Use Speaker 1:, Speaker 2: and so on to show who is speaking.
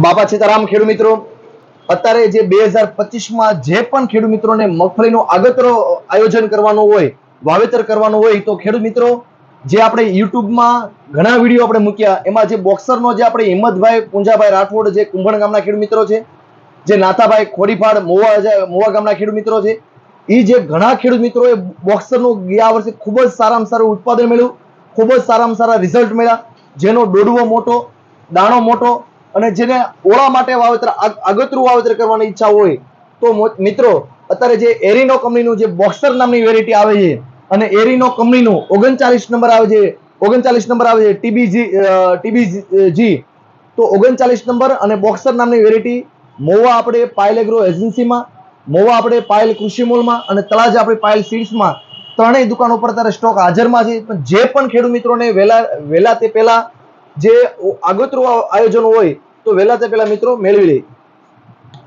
Speaker 1: બાપા સીતારામ ખેડૂત મિત્રો, અત્યારે જે 2025માં જે પણ ખેડૂત મિત્રોને મગફળીનું આગતરો આયોજન કરવાનું હોય, વાવેતર કરવાનું હોય, તો ખેડૂત મિત્રો જે આપણે યુટ્યુબમાં ઘણા વિડીયો આપણે મૂક્યા, એમાં જે બોક્સરનો જે આપણે હિંમતભાઈ પૂંજાભાઈ રાઠોડ જે કુંભણ ગામના ખેડૂત મિત્રો છે, જે નાથાભાઈ ખોડીફાડ મોવા ગામના ખેડૂત મિત્રો છે, એ જે ઘણા ખેડૂત મિત્રોએ બોક્સરનું ગયા વર્ષે ખૂબ જ સારામાં સારું ઉત્પાદન મળ્યું, ખૂબ જ સારામાં સારા રિઝલ્ટ મળ્યા, જેનો ડોડવો મોટો, દાણો મોટો, અને જેને ઓળા માટે વાવેતર આગતરું વાવેતર કરવાની ઈચ્છા હોય તો મિત્રો અત્યારે જે એરિનો કંપનીનું જે બોક્સર નામની વેરાયટી આવે છે, અને એરિનો કંપનીનું 39 નંબર આવે છે ટીબીજી, તો 39 નંબર અને બોક્સર નામની વેરાયટી મોવા આપણે પાયલ એગ્રો એજન્સીમાં, મોવા આપણે પાયલ કૃષિ મોલમાં અને તળાજા આપણે પાયલ સીડ્સમાં ત્રણેય દુકાન ઉપર અત્યારે સ્ટોક હાજરમાં છે. જે પણ ખેડૂત મિત્રોને વહેલા તે પહેલા જે આગોતરું આયોજન હોય તો વહેલા તે પહેલા મિત્રો મેળવી લે.